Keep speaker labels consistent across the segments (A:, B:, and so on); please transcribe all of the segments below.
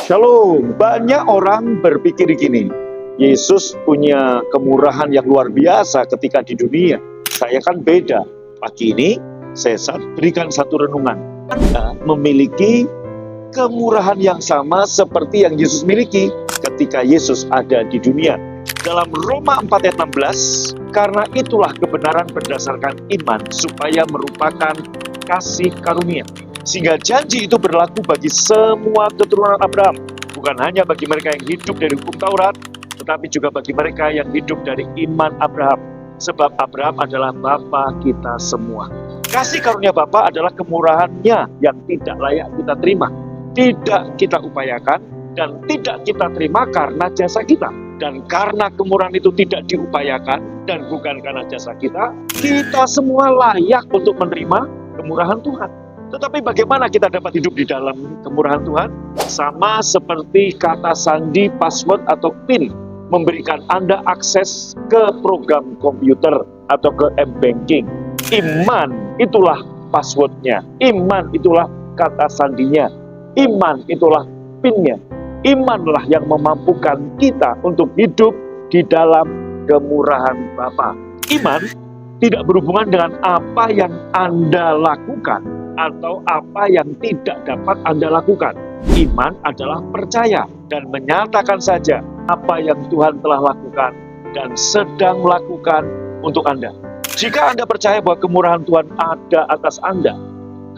A: Shalom, banyak orang berpikir gini, Yesus punya kemurahan yang luar biasa ketika di dunia. Saya kan beda. Pagi ini saya berikan satu renungan. Anda memiliki kemurahan yang sama seperti yang Yesus miliki ketika Yesus ada di dunia. Dalam Roma 4 ayat 16, karena itulah kebenaran berdasarkan iman supaya merupakan kasih karunia. Sehingga janji itu berlaku bagi semua keturunan Abraham, bukan hanya bagi mereka yang hidup dari hukum Taurat, tetapi juga bagi mereka yang hidup dari iman Abraham. Sebab Abraham adalah bapa kita semua. Kasih karunia Bapa adalah kemurahannya yang tidak layak kita terima. Tidak kita upayakan dan tidak kita terima karena jasa kita. Dan karena kemurahan itu tidak diupayakan dan bukan karena jasa kita, kita semua layak untuk menerima kemurahan Tuhan. Tetapi bagaimana kita dapat hidup di dalam kemurahan Tuhan? Sama seperti kata sandi, password, atau PIN memberikan Anda akses ke program komputer atau ke m-banking. Iman itulah passwordnya, iman itulah kata sandinya, iman itulah PIN-nya. Imanlah yang memampukan kita untuk hidup di dalam kemurahan Bapa. Iman tidak berhubungan dengan apa yang Anda lakukan atau apa yang tidak dapat Anda lakukan. Iman adalah percaya dan menyatakan saja apa yang Tuhan telah lakukan dan sedang lakukan untuk Anda. Jika Anda percaya bahwa kemurahan Tuhan ada atas Anda,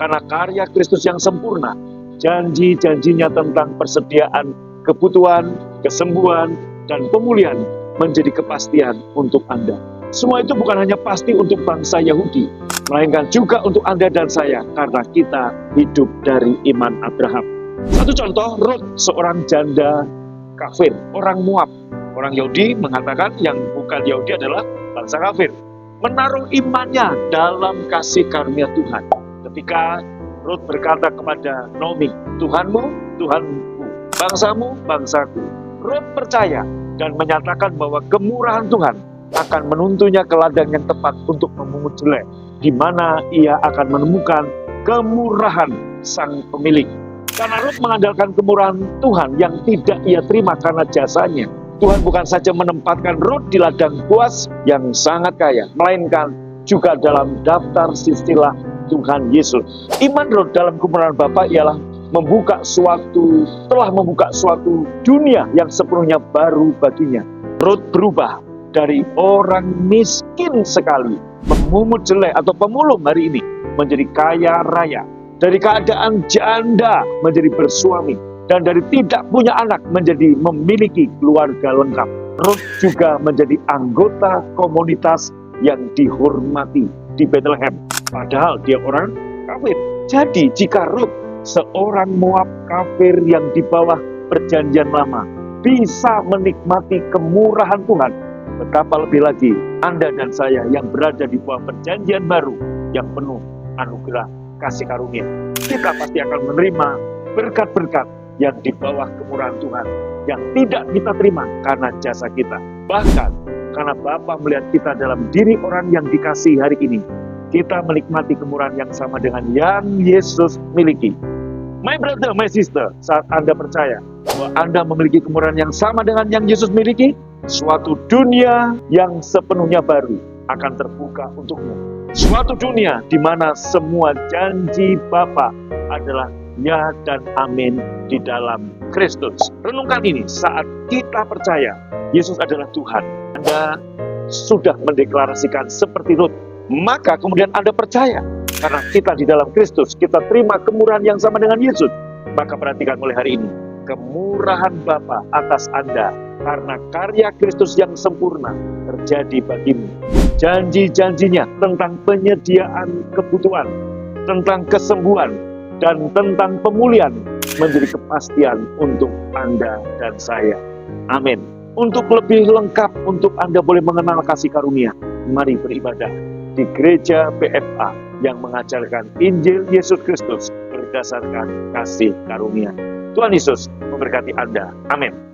A: karena karya Kristus yang sempurna, janji-janjinya tentang persediaan kebutuhan, kesembuhan, dan pemulihan menjadi kepastian untuk Anda. Semua itu bukan hanya pasti untuk bangsa Yahudi, melainkan juga untuk Anda dan saya, karena kita hidup dari iman Abraham. Satu contoh, Ruth, seorang janda kafir, orang Moab. Orang Yahudi mengatakan yang bukan Yahudi adalah bangsa kafir. Menaruh imannya dalam kasih karunia Tuhan. Ketika Ruth berkata kepada Naomi, Tuhanmu, Tuhanku, bangsamu, bangsaku. Ruth percaya dan menyatakan bahwa kemurahan Tuhan akan menuntunnya ke ladang yang tepat untuk memungut jelai, di mana ia akan menemukan kemurahan sang pemilik. Karena Ruth mengandalkan kemurahan Tuhan yang tidak ia terima karena jasanya, Tuhan bukan saja menempatkan Ruth di ladang Boaz yang sangat kaya, melainkan juga dalam daftar silsilah Tuhan Yesus. Iman Ruth dalam kemurahan Bapa ialah telah membuka suatu dunia yang sepenuhnya baru baginya. Ruth berubah dari orang miskin sekali, pemungut jelai atau pemulung hari ini, menjadi kaya raya. Dari keadaan janda menjadi bersuami, dan dari tidak punya anak menjadi memiliki keluarga lengkap. Ruth juga menjadi anggota komunitas yang dihormati di Bethlehem, padahal dia orang kafir. Jadi jika Ruth, seorang Moab kafir yang di bawah perjanjian lama, bisa menikmati kemurahan Tuhan, betapa lebih lagi Anda dan saya yang berada di bawah perjanjian baru yang penuh anugerah kasih karunia. Kita pasti akan menerima berkat-berkat yang di bawah kemurahan Tuhan, yang tidak kita terima karena jasa kita. Bahkan karena Bapa melihat kita dalam diri orang yang dikasihi hari ini, kita menikmati kemurahan yang sama dengan yang Yesus miliki. My brother, my sister, saat Anda percaya bahwa Anda memiliki kemurahan yang sama dengan yang Yesus miliki, suatu dunia yang sepenuhnya baru akan terbuka untukmu. Suatu dunia di mana semua janji Bapa adalah ya dan amin di dalam Kristus. Renungkan ini saat kita percaya Yesus adalah Tuhan. Anda sudah mendeklarasikan seperti Ruth, maka kemudian Anda percaya karena kita di dalam Kristus, kita terima kemurahan yang sama dengan Yesus. Maka perhatikan mulai hari ini, kemurahan Bapa atas Anda karena karya Kristus yang sempurna terjadi bagimu. Janji-janjinya tentang penyediaan kebutuhan, tentang kesembuhan, dan tentang pemulihan menjadi kepastian untuk Anda dan saya. Amin. Untuk lebih lengkap, untuk Anda boleh mengenal kasih karunia, mari beribadah di gereja PFA yang mengajarkan Injil Yesus Kristus berdasarkan kasih karunia. Tuhan Yesus memberkati Anda. Amin.